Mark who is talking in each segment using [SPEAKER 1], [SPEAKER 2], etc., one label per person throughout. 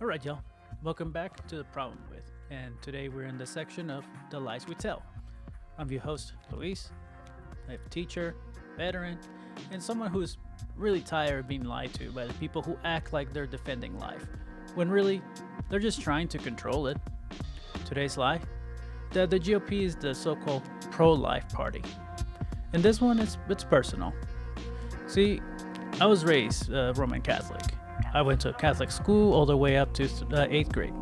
[SPEAKER 1] All right, y'all. Welcome back to The Problem With. And today we're in the section of The Lies We Tell. I'm your host, Luis. I'm a teacher, veteran, and someone who's really tired of being lied to by the people who act like they're defending life, when really, they're just trying to control it. Today's lie? The GOP is the so-called pro-life party. And this one, it's personal. See, I was raised Roman Catholic. I went to a Catholic school all the way up to 8th grade.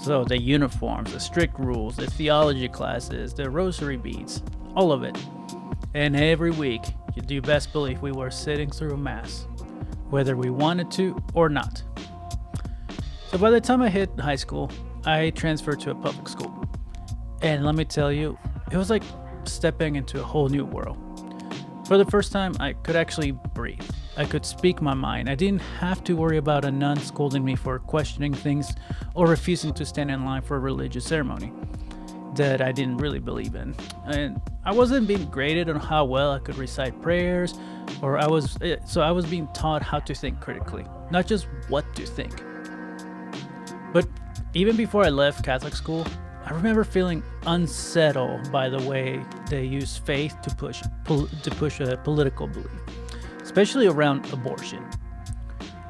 [SPEAKER 1] So the uniforms, the strict rules, the theology classes, the rosary beads, all of it. And every week, you do best believe we were sitting through a mass, whether we wanted to or not. So by the time I hit high school, I transferred to a public school. And let me tell you, it was like stepping into a whole new world. For the first time, I could actually breathe. I could speak my mind. I didn't have to worry about a nun scolding me for questioning things or refusing to stand in line for a religious ceremony that I didn't really believe in. And I wasn't being graded on how well I could recite prayers, I was being taught how to think critically, not just what to think. But even before I left Catholic school, I remember feeling unsettled by the way they use faith to push a political belief, especially around abortion.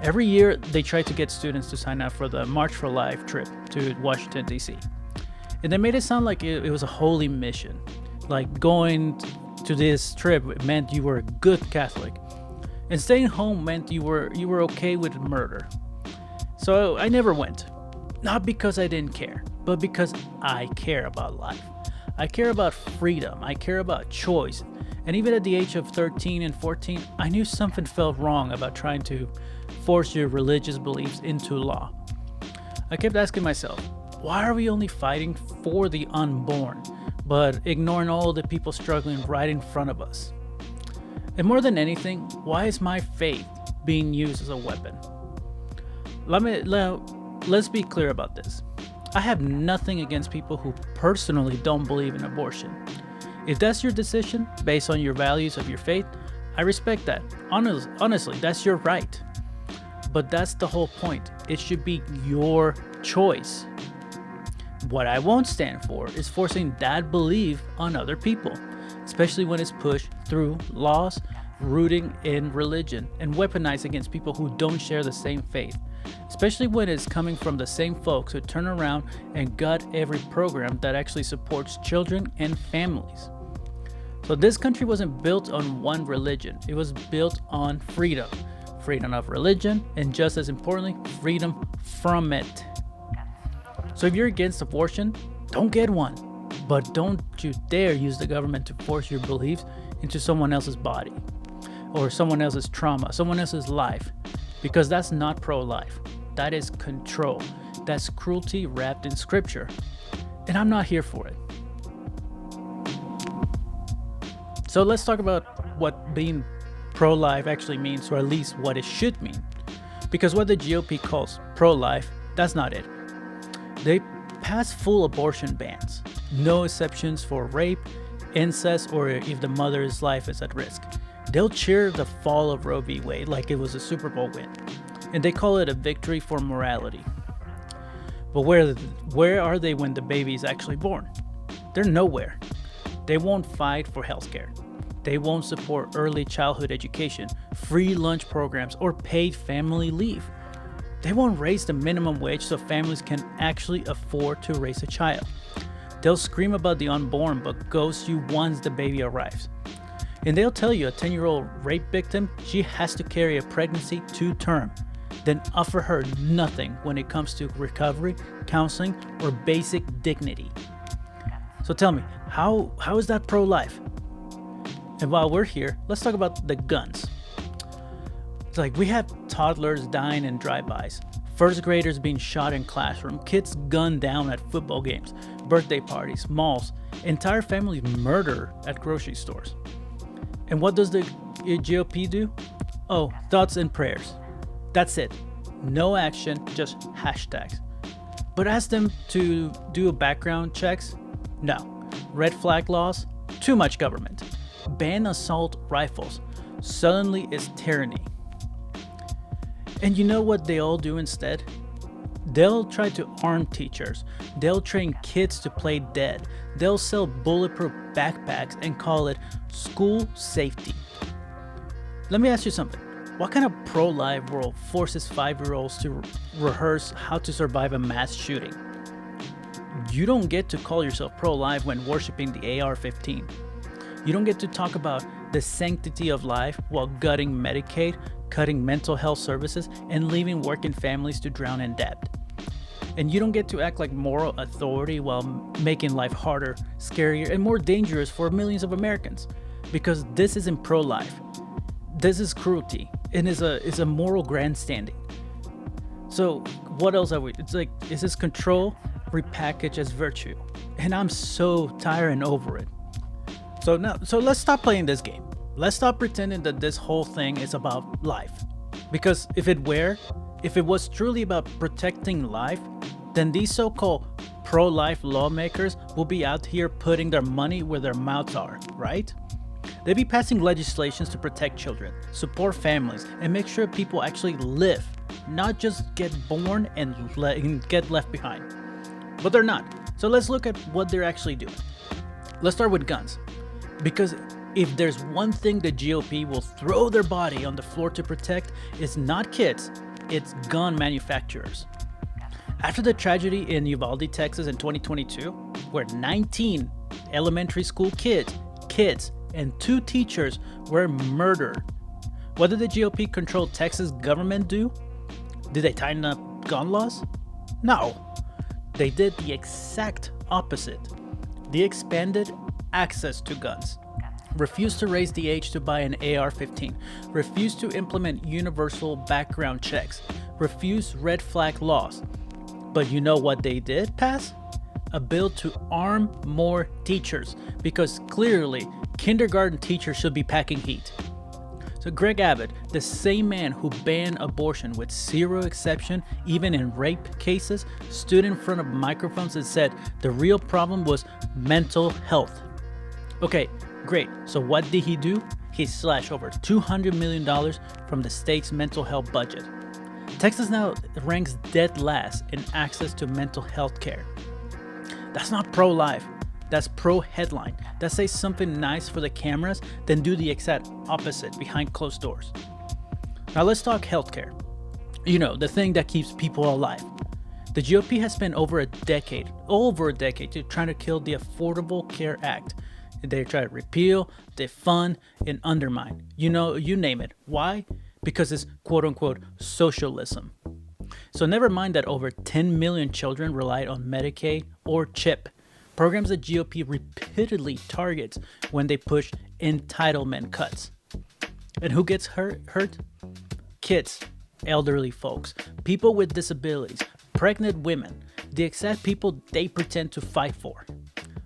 [SPEAKER 1] Every year, they try to get students to sign up for the March for Life trip to Washington, D.C. And they made it sound like it was a holy mission. Like going to this trip meant you were a good Catholic, and staying home meant you were okay with murder. So I never went. Not because I didn't care, but because I care about life. I care about freedom. I care about choice. And even at the age of 13 and 14, I knew something felt wrong about trying to force your religious beliefs into law. I kept asking myself, why are we only fighting for the unborn, but ignoring all the people struggling right in front of us? And more than anything, why is my faith being used as a weapon? Let's be clear about this. I have nothing against people who personally don't believe in abortion. If that's your decision based on your values of your faith, I respect that. Honestly, that's your right. But that's the whole point. It should be your choice. What I won't stand for is forcing that belief on other people, especially when it's pushed through laws rooting in religion and weaponized against people who don't share the same faith, especially when it's coming from the same folks who turn around and gut every program that actually supports children and families. So this country wasn't built on one religion. It was built on freedom. Freedom of religion, and just as importantly, freedom from it. So if you're against abortion, don't get one. But don't you dare use the government to force your beliefs into someone else's body, or someone else's trauma, someone else's life, because that's not pro-life. That is control. That's cruelty wrapped in scripture. And I'm not here for it. So let's talk about what being pro-life actually means, or at least what it should mean. Because what the GOP calls pro-life, that's not it. They pass full abortion bans. No exceptions for rape, incest, or if the mother's life is at risk. They'll cheer the fall of Roe v. Wade like it was a Super Bowl win. And they call it a victory for morality. But where are they when the baby is actually born? They're nowhere. They won't fight for healthcare. They won't support early childhood education, free lunch programs, or paid family leave. They won't raise the minimum wage so families can actually afford to raise a child. They'll scream about the unborn but ghost you once the baby arrives. And they'll tell you a 10-year-old rape victim, she has to carry a pregnancy to term, then offer her nothing when it comes to recovery, counseling, or basic dignity. So tell me, how is that pro-life? And while we're here, let's talk about the guns. It's like we have toddlers dying in drive-bys, first graders being shot in classroom, kids gunned down at football games, birthday parties, malls, entire families murdered at grocery stores. And what does the GOP do? Oh, thoughts and prayers. That's it. No action, just hashtags. But ask them to do background checks? No. Red flag laws? Too much government. Ban assault rifles. Suddenly it's tyranny. And you know what they all do instead? They'll try to arm teachers. They'll train kids to play dead. They'll sell bulletproof backpacks and call it school safety. Let me ask you something. What kind of pro-life world forces 5-year-olds to rehearse how to survive a mass shooting? You don't get to call yourself pro-life when worshiping the AR-15. You don't get to talk about the sanctity of life while gutting Medicaid, cutting mental health services, and leaving working families to drown in debt. And you don't get to act like moral authority while making life harder, scarier, and more dangerous for millions of Americans. Because this isn't pro-life. This is cruelty, and is a moral grandstanding. So what else are we? It's like, is this control repackaged as virtue? And I'm so tired and over it. So let's stop playing this game. Let's stop pretending that this whole thing is about life. Because if it was truly about protecting life, then these so-called pro-life lawmakers will be out here putting their money where their mouths are, right? They'd be passing legislations to protect children, support families, and make sure people actually live, not just get born and get left behind. But they're not. So let's look at what they're actually doing. Let's start with guns. Because if there's one thing the GOP will throw their body on the floor to protect, it's not kids, it's gun manufacturers. After the tragedy in Uvalde, Texas in 2022, where 19 elementary school kids, and 2 teachers were murdered, what did the GOP-controlled Texas government do? Did they tighten up gun laws? No. They did the exact opposite. They expanded access to guns, refused to raise the age to buy an AR-15, refused to implement universal background checks, refused red flag laws. But you know what they did pass? A bill to arm more teachers, because clearly kindergarten teachers should be packing heat. So Greg Abbott, the same man who banned abortion with zero exception, even in rape cases, stood in front of microphones and said the real problem was mental health. Okay, great. So what did he do? He slashed over $200 million from the state's mental health budget. Texas now ranks dead last in access to mental health care. That's not pro-life. That's pro-headline. That says something nice for the cameras, then do the exact opposite behind closed doors. Now let's talk healthcare. You know, the thing that keeps people alive. The GOP has spent over a decade to try to kill the Affordable Care Act. They try to repeal, defund, and undermine. You know, you name it. Why? Because it's quote-unquote socialism. So never mind that over 10 million children relied on Medicaid or CHIP, programs that GOP repeatedly targets when they push entitlement cuts. And who gets hurt? Kids, elderly folks, people with disabilities, pregnant women, the exact people they pretend to fight for.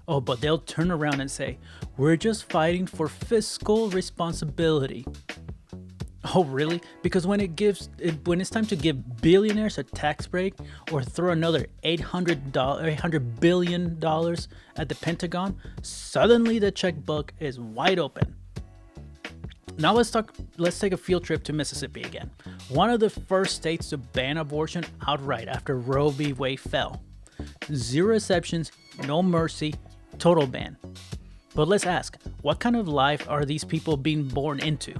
[SPEAKER 1] Oh, but they'll turn around and say, we're just fighting for fiscal responsibility. Oh, really? Because when it's time to give billionaires a tax break or throw another $800 billion at the Pentagon, suddenly the checkbook is wide open. Now let's take a field trip to Mississippi again. One of the first states to ban abortion outright after Roe v. Wade fell. Zero exceptions, no mercy, total ban. But let's ask, what kind of life are these people being born into?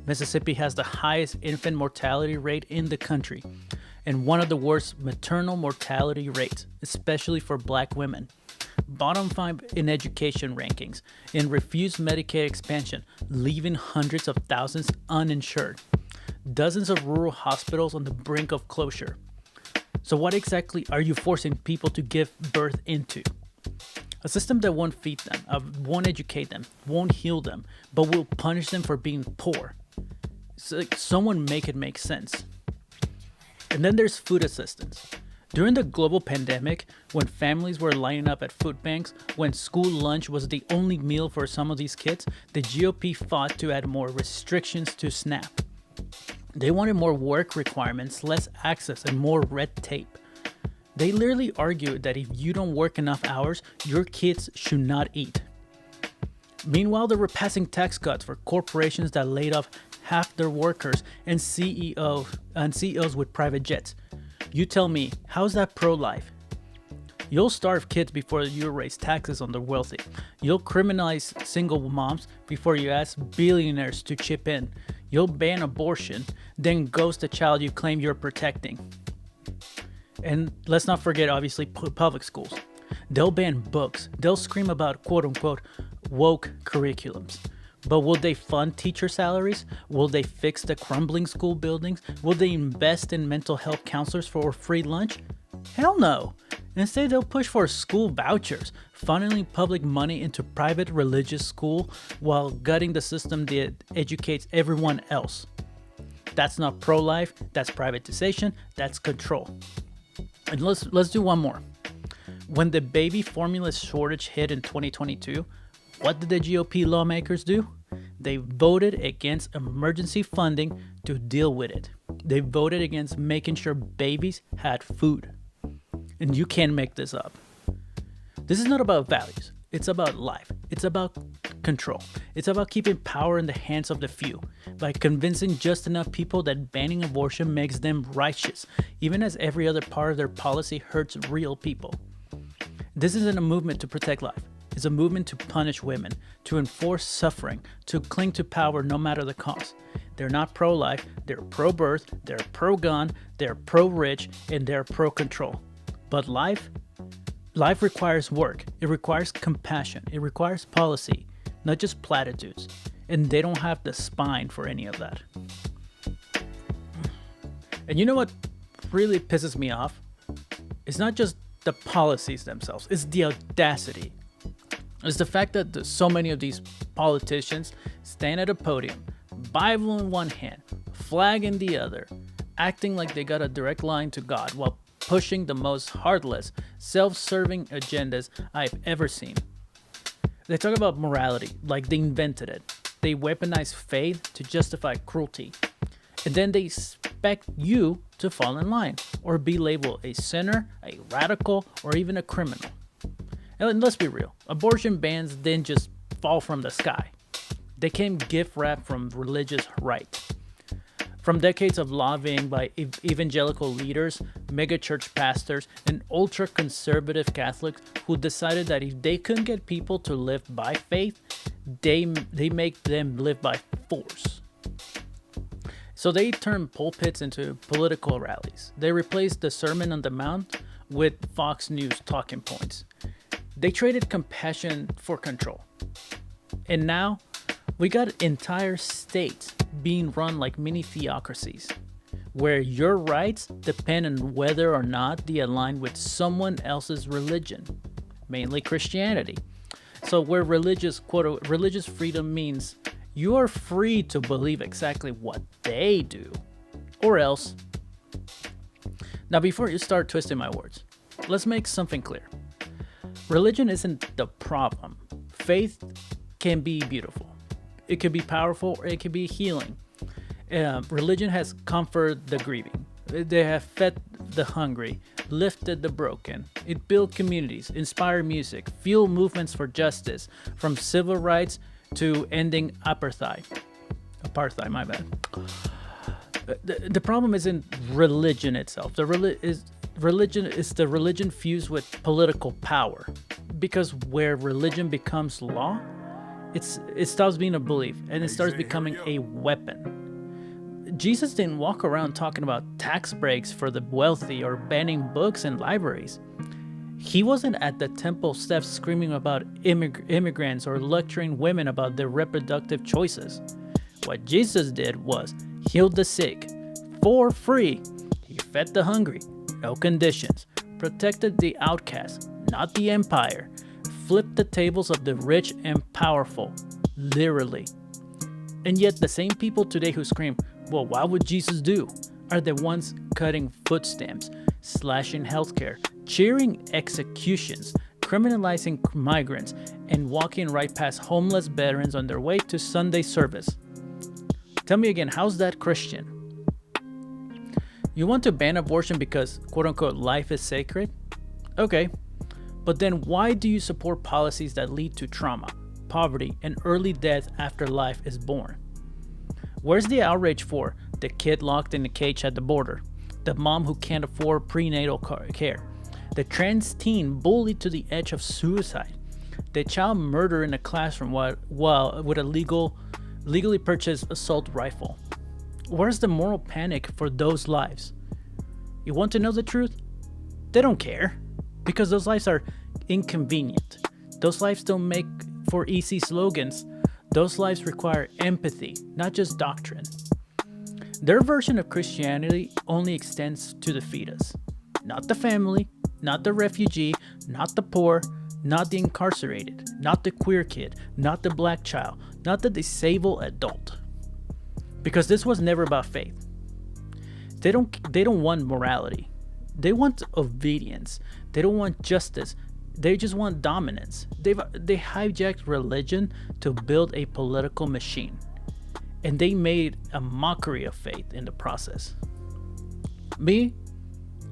[SPEAKER 1] Mississippi has the highest infant mortality rate in the country and one of the worst maternal mortality rates, especially for Black women. Bottom 5 in education rankings and refused Medicaid expansion, leaving hundreds of thousands uninsured. Dozens of rural hospitals on the brink of closure. So what exactly are you forcing people to give birth into? A system that won't feed them, won't educate them, won't heal them, but will punish them for being poor. So, someone make it make sense. And then there's food assistance. During the global pandemic, when families were lining up at food banks, when school lunch was the only meal for some of these kids, the GOP fought to add more restrictions to SNAP. They wanted more work requirements, less access, and more red tape. They literally argued that if you don't work enough hours, your kids should not eat. Meanwhile, they were passing tax cuts for corporations that laid off half their workers and CEOs with private jets. You tell me, how's that pro-life? You'll starve kids before you raise taxes on the wealthy. You'll criminalize single moms before you ask billionaires to chip in. You'll ban abortion, then ghost the child you claim you're protecting. And let's not forget, obviously, public schools. They'll ban books. They'll scream about quote-unquote woke curriculums. But will they fund teacher salaries? Will they fix the crumbling school buildings? Will they invest in mental health counselors for free lunch? Hell no. Instead, they'll push for school vouchers, funneling public money into private religious school while gutting the system that educates everyone else. That's not pro-life, that's privatization, that's control. And let's do one more. When the baby formula shortage hit in 2022, what did the GOP lawmakers do? They voted against emergency funding to deal with it. They voted against making sure babies had food. And you can't make this up. This is not about values. It's about life. It's about control. It's about keeping power in the hands of the few by convincing just enough people that banning abortion makes them righteous, even as every other part of their policy hurts real people. This isn't a movement to protect life. It's a movement to punish women, to enforce suffering, to cling to power no matter the cost. They're not pro-life, they're pro-birth, they're pro-gun, they're pro-rich, and they're pro-control. But life requires work. It requires compassion. It requires policy, not just platitudes. And they don't have the spine for any of that. And you know what really pisses me off? It's not just the policies themselves. It's the audacity. It's the fact that so many of these politicians stand at a podium, Bible in one hand, flag in the other, acting like they got a direct line to God while pushing the most heartless, self-serving agendas I've ever seen. They talk about morality like they invented it. They weaponize faith to justify cruelty. And then they expect you to fall in line or be labeled a sinner, a radical, or even a criminal. And let's be real, abortion bans didn't just fall from the sky. They came gift wrapped from religious right. From decades of lobbying by evangelical leaders, megachurch pastors, and ultra-conservative Catholics who decided that if they couldn't get people to live by faith, they make them live by force. So they turned pulpits into political rallies. They replaced the Sermon on the Mount with Fox News talking points. They traded compassion for control. And now, we got entire states being run like mini theocracies, where your rights depend on whether or not they align with someone else's religion, mainly Christianity. So where religious freedom means you are free to believe exactly what they do, or else. Now, before you start twisting my words, let's make something clear. Religion isn't the problem. Faith can be beautiful. It can be powerful, or it can be healing. Religion has comforted the grieving. They have fed the hungry, lifted the broken. It built communities, inspired music, fueled movements for justice, from civil rights to ending apartheid. Apartheid, my bad. The problem isn't religion itself. Religion is the religion fused with political power. Because where religion becomes law, it stops being a belief and it starts becoming a weapon. Jesus didn't walk around talking about tax breaks for the wealthy or banning books in libraries. He wasn't at the temple steps screaming about immigrants or lecturing women about their reproductive choices. What Jesus did was healed the sick for free. He fed the hungry, no conditions, protected the outcast, not the empire, flipped the tables of the rich and powerful, literally. And yet the same people today who scream, well, why would Jesus do? Are the ones cutting food stamps, slashing healthcare, cheering executions, criminalizing migrants, and walking right past homeless veterans on their way to Sunday service. Tell me again, how's that Christian? You want to ban abortion because, quote-unquote, life is sacred? Okay, but then why do you support policies that lead to trauma, poverty, and early death after life is born? Where's the outrage for the kid locked in a cage at the border, the mom who can't afford prenatal care, the trans teen bullied to the edge of suicide, the child murdered in a classroom while with a legally purchased assault rifle. Where's the moral panic for those lives? You want to know the truth? They don't care, because those lives are inconvenient. Those lives don't make for easy slogans. Those lives require empathy, not just doctrine. Their version of Christianity only extends to the fetus, not the family, not the refugee, not the poor, not the incarcerated, not the queer kid, not the black child, not the disabled adult. Because this was never about faith. They don't want morality. They want obedience. They don't want justice. They just want dominance. They hijacked religion to build a political machine. And they made a mockery of faith in the process. Me,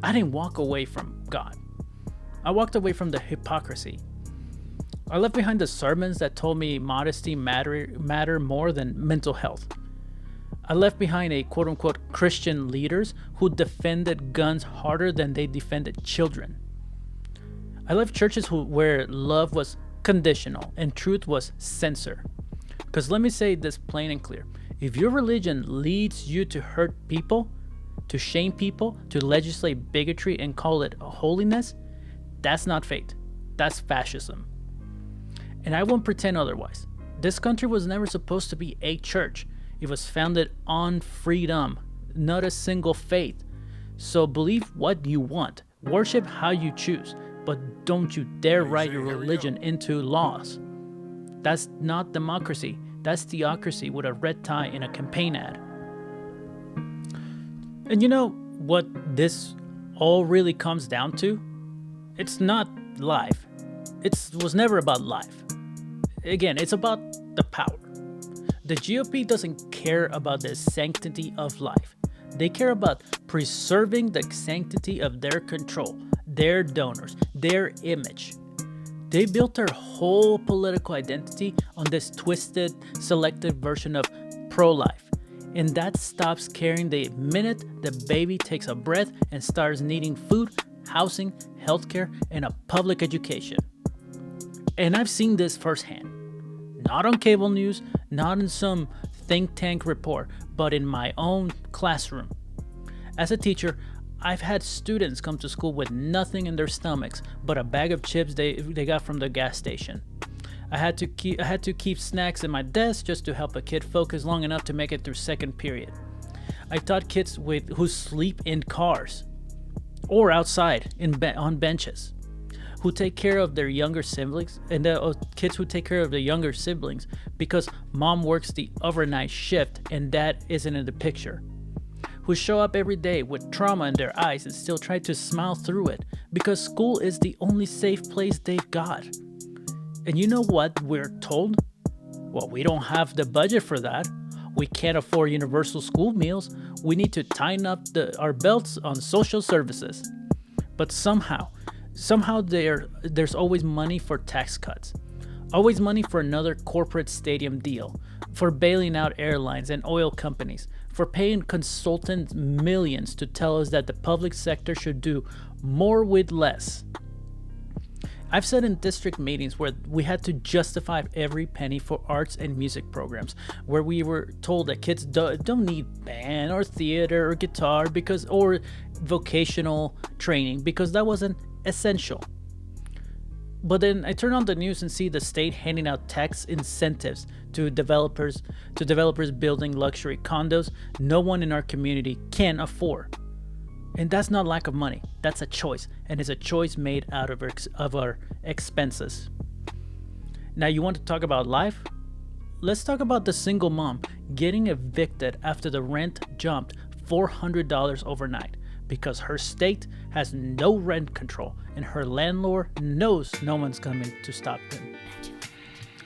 [SPEAKER 1] I didn't walk away from God. I walked away from the hypocrisy. I left behind the sermons that told me modesty matter more than mental health. I left behind a quote-unquote Christian leaders who defended guns harder than they defended children. I left churches where love was conditional and truth was censored. Because let me say this plain and clear. If your religion leads you to hurt people, to shame people, to legislate bigotry and call it a holiness, that's not faith. That's fascism. And I won't pretend otherwise. This country was never supposed to be a church. It was founded on freedom, not a single faith. So believe what you want, worship how you choose, but don't you dare write your religion into laws. That's not democracy. That's theocracy with a red tie in a campaign ad. And you know what this all really comes down to? It's not life. It was never about life. Again, it's about the power. The GOP doesn't care about the sanctity of life. They care about preserving the sanctity of their control, their donors, their image. They built their whole political identity on this twisted, selective version of pro-life. And that stops caring the minute the baby takes a breath and starts needing food, housing, healthcare, and a public education. And I've seen this firsthand. Not on cable news, not in some think tank report, but in my own classroom. As a teacher, I've had students come to school with nothing in their stomachs but a bag of chips they got from the gas station. I had to keep snacks in my desk just to help a kid focus long enough to make it through second period. I taught kids who sleep in cars or outside on benches, who take care of their younger siblings, and kids who take care of their younger siblings because mom works the overnight shift and dad isn't in the picture, who show up every day with trauma in their eyes and still try to smile through it because school is the only safe place they've got. And you know what we're told? Well, we don't have the budget for that. We can't afford universal school meals. We need to tighten up our belts on social services. But somehow there's always money for tax cuts, always money for another corporate stadium deal, for bailing out airlines and oil companies, for paying consultants millions to tell us that the public sector should do more with less. I've said in district meetings where we had to justify every penny for arts and music programs, where we were told that kids don't need band or theater or guitar or vocational training because that wasn't essential. But then I turn on the news and see the state handing out tax incentives to developers building luxury condos no one in our community can afford. And that's not lack of money. That's a choice, and it's a choice made out of our expenses. Now, you want to talk about life? Let's talk about the single mom getting evicted after the rent jumped $400 overnight because her state has no rent control and her landlord knows no one's coming to stop them.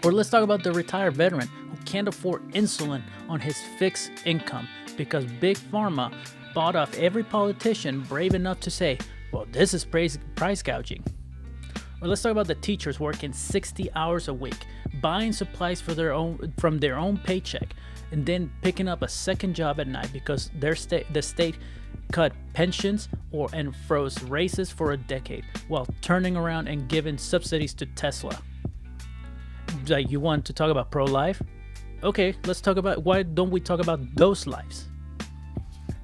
[SPEAKER 1] Or let's talk about the retired veteran who can't afford insulin on his fixed income because Big Pharma bought off every politician brave enough to say, well, this is price gouging. Or let's talk about the teachers working 60 hours a week, buying supplies for from their own paycheck, and then picking up a second job at night because the state cut pensions and froze raises for a decade while turning around and giving subsidies to Tesla. Like, you want to talk about pro-life? Okay, let's talk about, why don't we talk about those lives?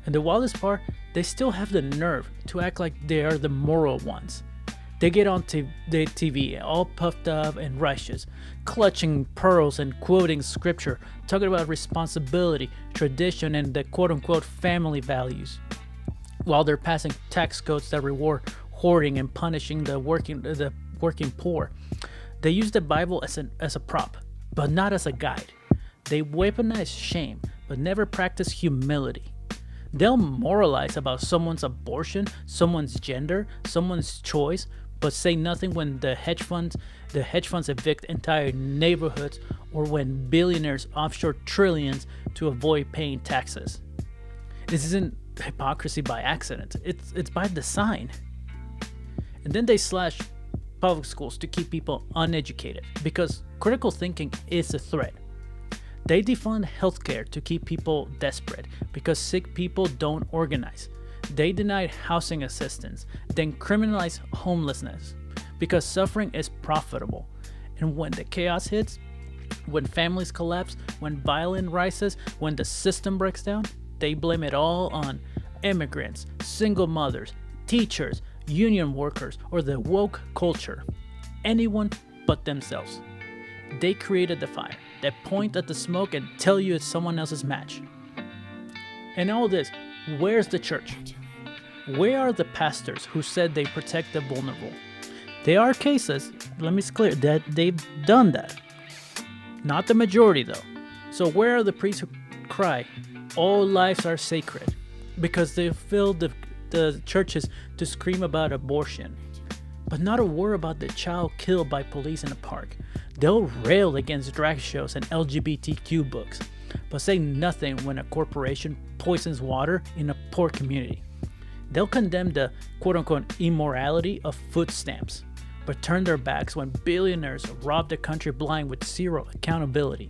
[SPEAKER 1] And the wildest part, they still have the nerve to act like they are the moral ones. They get on the TV all puffed up and righteous, clutching pearls and quoting scripture, talking about responsibility, tradition, and the quote-unquote family values, while they're passing tax codes that reward hoarding and punishing the working poor. They use the Bible as a prop, but not as a guide. They weaponize shame, but never practice humility. They'll moralize about someone's abortion, someone's gender, someone's choice, but say nothing when the hedge funds evict entire neighborhoods, or when billionaires offshore trillions to avoid paying taxes. This isn't hypocrisy by accident. It's by design. And then they slash public schools to keep people uneducated because critical thinking is a threat. They defund healthcare to keep people desperate because sick people don't organize. They denied housing assistance, then criminalize homelessness because suffering is profitable. And when the chaos hits, when families collapse, when violence rises, when the system breaks down, they blame it all on immigrants, single mothers, teachers, union workers, or the woke culture. Anyone but themselves. They created the fire. They point at the smoke and tell you it's someone else's match. And all this, where's the church? Where are the pastors who said they protect the vulnerable? There are cases, let me be clear, that they've done that. Not the majority though. So where are the priests who cry, all lives are sacred? Because they filled the churches to scream about abortion, but not a word about the child killed by police in a park. They'll rail against drag shows and LGBTQ books, but say nothing when a corporation poisons water in a poor community. They'll condemn the quote-unquote immorality of food stamps, but turn their backs when billionaires rob the country blind with zero accountability.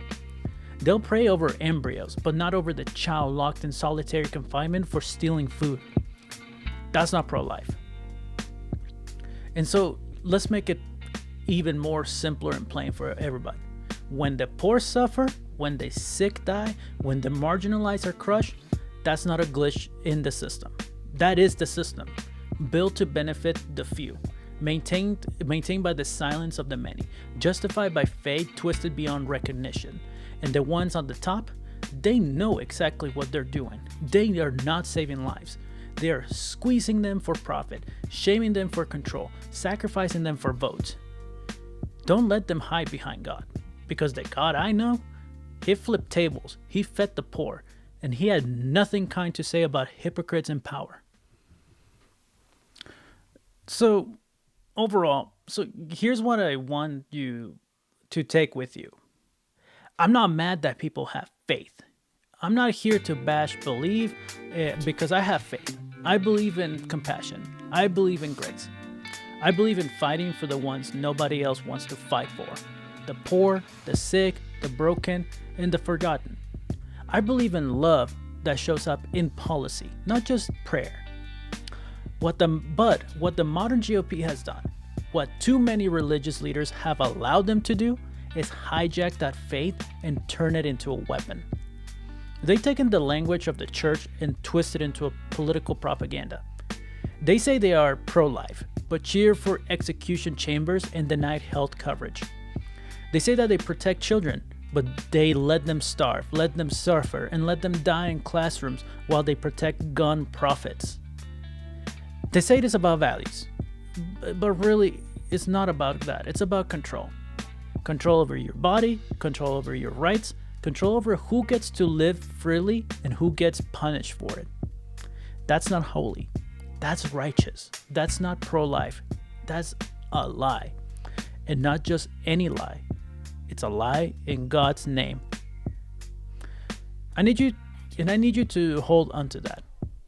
[SPEAKER 1] They'll pray over embryos, but not over the child locked in solitary confinement for stealing food. That's not pro-life. And so let's make it even more simpler and plain for everybody. When the poor suffer, when the sick die, when the marginalized are crushed, that's not a glitch in the system. That is the system, built to benefit the few, maintained by the silence of the many, justified by faith twisted beyond recognition. And the ones on the top, they know exactly what they're doing. They are not saving lives. They are squeezing them for profit, shaming them for control, sacrificing them for votes. Don't let them hide behind God, because the God I know, he flipped tables, he fed the poor, and he had nothing kind to say about hypocrites in power. So overall, here's what I want you to take with you. I'm not mad that people have faith. I'm not here to bash belief because I have faith. I believe in compassion. I believe in grace. I believe in fighting for the ones nobody else wants to fight for. The poor, the sick, the broken, and the forgotten. I believe in love that shows up in policy, not just prayer. What the modern GOP has done, what too many religious leaders have allowed them to do, is hijack that faith and turn it into a weapon. They've taken the language of the church and twisted it into a political propaganda. They say they are pro-life, but cheer for execution chambers and denied health coverage. They say that they protect children, but they let them starve, let them suffer, and let them die in classrooms while they protect gun profits. They say it is about values, but really, it's not about that. It's about control. Control over your body, control over your rights, control over who gets to live freely and who gets punished for it. That's not holy. That's righteous. That's not pro-life. That's a lie. And not just any lie. It's a lie in God's name. I need you to hold on to that.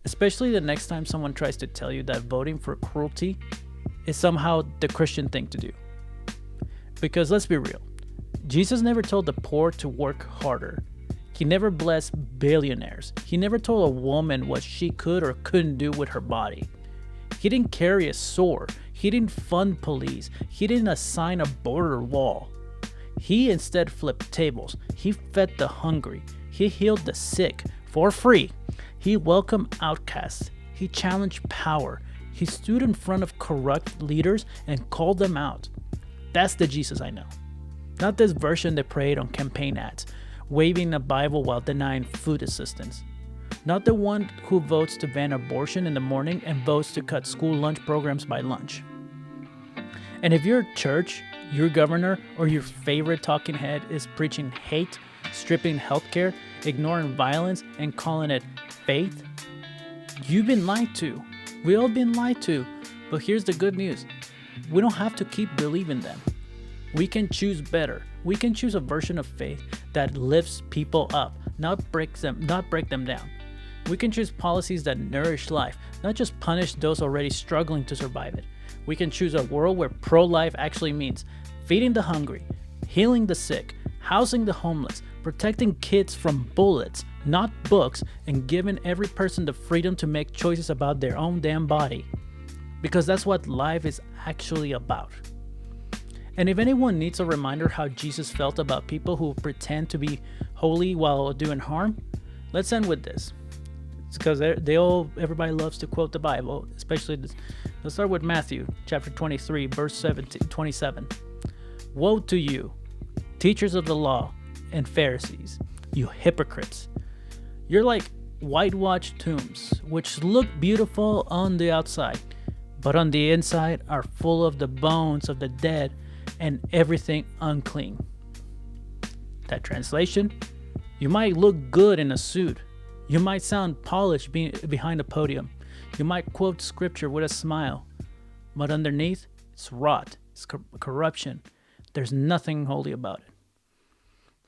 [SPEAKER 1] Especially the next time someone tries to tell you that voting for cruelty is somehow the Christian thing to do. Because let's be real, Jesus never told the poor to work harder. He never blessed billionaires. He never told a woman what she could or couldn't do with her body. He didn't carry a sword. He didn't fund police. He didn't assign a border wall. He instead flipped tables. He fed the hungry. He healed the sick for free. He welcomed outcasts. He challenged power. He stood in front of corrupt leaders and called them out. That's the Jesus I know. Not this version they prayed on campaign ads, waving a Bible while denying food assistance. Not the one who votes to ban abortion in the morning and votes to cut school lunch programs by lunch. And if your church, your governor, or your favorite talking head is preaching hate, stripping healthcare, ignoring violence, and calling it faith, you've been lied to. We all been lied to. But here's the good news. We don't have to keep believing them. We can choose better. We can choose a version of faith that lifts people up, not break them down. We can choose policies that nourish life, not just punish those already struggling to survive it. We can choose a world where pro-life actually means feeding the hungry, healing the sick, housing the homeless, protecting kids from bullets, not books, and giving every person the freedom to make choices about their own damn body. Because that's what life is actually about. And if anyone needs a reminder how Jesus felt about people who pretend to be holy while doing harm, let's end with this. It's because everybody loves to quote the Bible, especially this. Let's start with Matthew chapter 23, verse 27. Woe to you, teachers of the law and Pharisees, you hypocrites. You're like whitewashed tombs, which look beautiful on the outside, but on the inside are full of the bones of the dead and everything unclean. That translation, you might look good in a suit. You might sound polished behind a podium. You might quote scripture with a smile. But underneath, it's rot. It's corruption. There's nothing holy about it.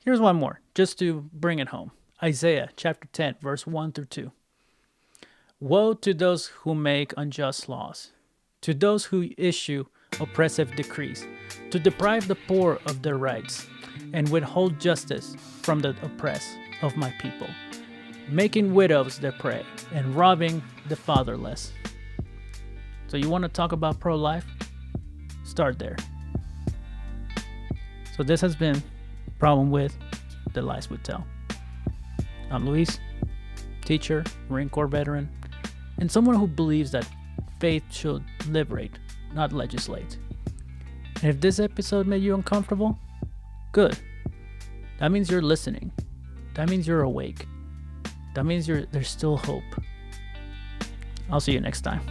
[SPEAKER 1] Here's one more, just to bring it home. Isaiah chapter 10, verse 1 through 2. Woe to those who make unjust laws, to those who issue oppressive decrees, to deprive the poor of their rights, and withhold justice from the oppressed of my people, making widows their prey, and robbing the fatherless. So you want to talk about pro-life? Start there. So this has been Problem with the Lies We Tell. I'm Luis, teacher, Marine Corps veteran, and someone who believes that faith should liberate, not legislate. And if this episode made you uncomfortable, good. That means you're listening. That means you're awake. That means there's still hope. I'll see you next time.